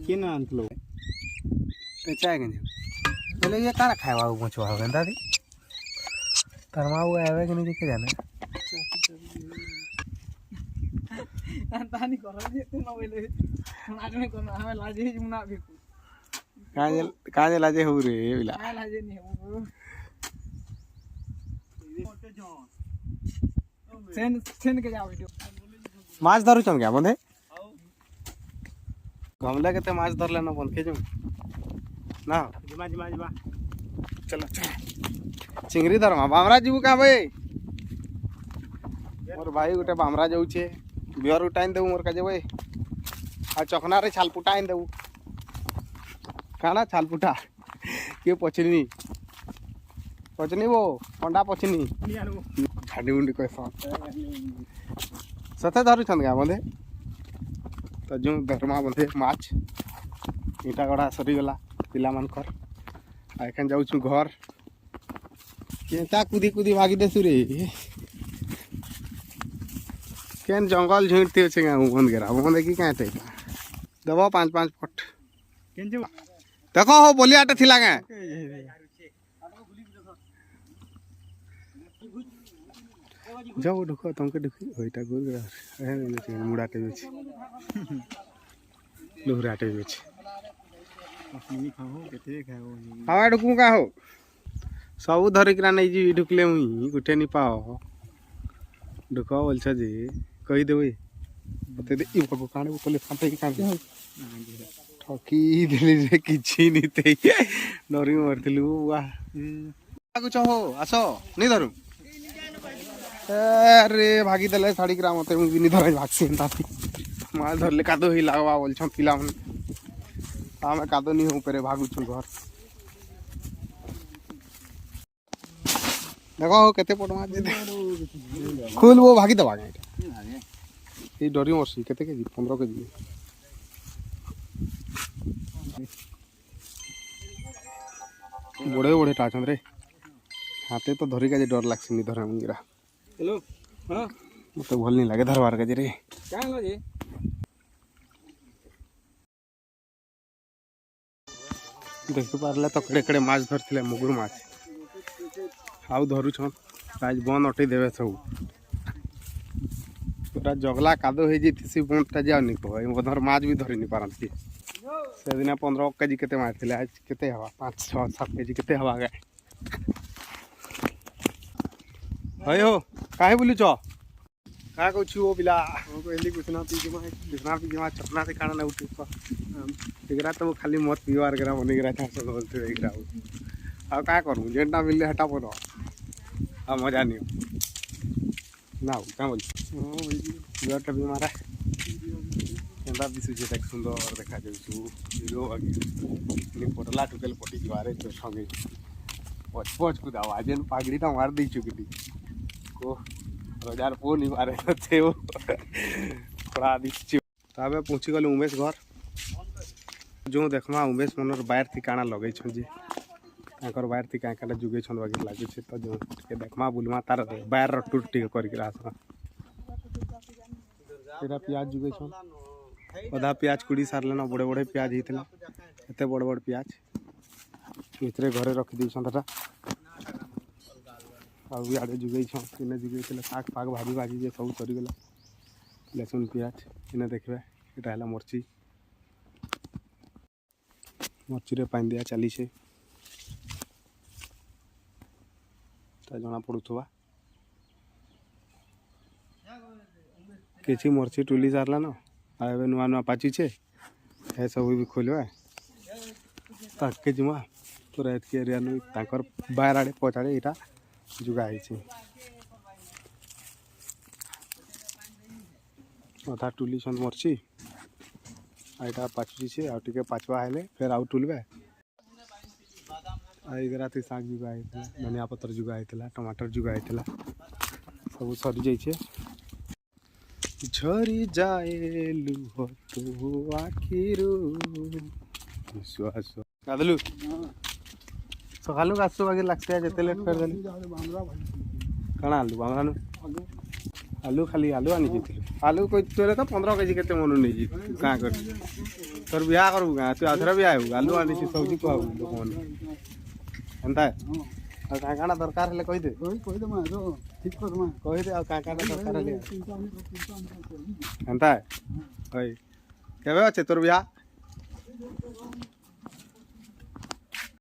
किन आनतलो चाय के पहले ये काना खावा पहुंचवा गंदा दी तरमाऊ आवे कि नहीं देखे जाने तानी करो जे तू न बोले आज में कोन हमें लाजे ही मुना भी काजे लाजे हो रे बिला लाजे नहीं हो सेन के जाओ वीडियो माछ धरु छन क्या बंधे गमला के माछ धर लेना बंद के जो ना जिमा जिमा जिमा चलो चिंगरी धरमा बामरा जीवु का भाई मोर भाई गोटे बामरा जाऊ छे बियर उठाइन देबू मोर काजे भाई आ चखना रे छालपुटा आइन देबू काना छालपुटा के पछनी वो अंडा पछनी झाड़ी उंडी कोई सते धरु छन गा बंधे तो जो धर्मा बंधे माछ ईटा गड़ा सरी गला पिला मानकर आ एखन जाऊ छु घर केता कुदी कुदी भागी देसु रे केन जंगल झुंडते छे गा बंद गेरा बंद की काहे ते दबो 5-5 फुट केन जो देखो हो बोलियाटे थिला गा जाओ ढुको तुमके ढुकी होइटा गुर ए मुड़ाटे बेच लोहराटे बेच अपनी खाओ केते खाओ हवा ढुकू का हो सब धरिकरा नहीं जी ढुकले मुई गुटे नहीं पाओ ढुको बोल छ जी कहि देबे बते दे ई बाबू काने बोले फाटे की काने ठकी दिली रे किछि नहीं ते डरी मरथिलु वाह कुछ हो आसो नहीं धरु अरे भागी देले साड़ी ग्राम मते मुई नहीं धरै भागसी ताती माल धरले कादो ही लागवा बोल छ पिला मन आमे कादो नहीं हो परे भागु छु घर देखो केते पट मार दे खुल वो भागी दबा गए ये डरी मरसी केते केजी 15 केजी बड़े बड़े टाचन रे हाथे तो धरी का जे डर लागसी नहीं धरा मुंगरा हेलो हां मते भल नहीं लागे धरवार का जे रे क्या लो जी देख पारले तो कड़े कड़े माछ धरथिले मुगुर माछ हाउ धरु छन आज बन अटै देबे सब पूरा जगला कादो हे जिथिसी बंटा जाउ नि को मधर माछ भी धरि नि पारंती से दिन 15 केजी केते मारथिले आज केते हवा 5-6-7 केजी केते हवा गए हयो काहे बोलु छ का कहू छु ओ बिला ओ कहली कुछ ना पी जमा चपना से खाना ना उठी एकरा तो खाली मत पीवार करा बने करा था सब बोलते एकरा आ का करू जेंटा मिलले हटा पड़ो आ मजा नहीं ना का बोल ओ बियाटा भी मारा केंदा दिसु जे देख सुंदर देखा जाउछु हीरो आगे नि पटला टुकेल पटी जवारे तो संगे पच को आवाज न पागड़ी तो मार दी चुकी को हजार पो नहीं मारे थे वो थोड़ा दिसछु तबे पहुंची गल उमेश घर जो देखमा उमेश मनर बाहर थी काना लगे छन जी ताकर बाहर थी काका जुगे छन बाकी लागे छे तो जो के देखमा बुलमा तार बाहर टूट टिक करके रास तेरा प्याज जुगे छन आधा प्याज कुड़ी सारले ना बड़े बड़े प्याज हितला एते बड़ बड़ प्याज इतरे घरे रख दी छन तटा आ आड़े जुगे छन इने जुगे छले साग फाग भाजी भाजी जे सब सरी गेला लहसुन प्याज इने देखबे एटा हला मरची मर्चीरे पानी दिया चली से जना पड़ुवा किसी मर्ची टुली सारला ना आए नुआ नुआ पाची छे है सब भी खोलवा ताके जिमा पूरा एतके एरिया नु ताकर बाहर आड़े पचाड़े इटा जुगा है अधा टुली सन मर्ची आइटा पाचुची छे आ टिके पाचवा हेले फिर आउ टुलबे आ इगरा ते साग जुगा हेतला धनिया पत्तर जुगा हेतला टमाटर जुगा हेतला सब सरी जाई छे झरी जाए लुह तो आखिरु विश्वास गादलु सकालु गासो बागे लागते जते लेट कर देली कणा आलू बामरानु आलू खाली आलू आनी जेतिलु आलू कोइ तोरे तो 15 केजी केते मनु नै जी का कर तोर बिहा करू गाँ तू आथरा भी आयु आलू आनी सब्जी को लोक मन एंता और का काना दरकार हेले कहि दे कहि दमा रो ठीक कर दमा कहि दे और का काना दरकार हेले एंता होय केबे अच्छे तोर बिहा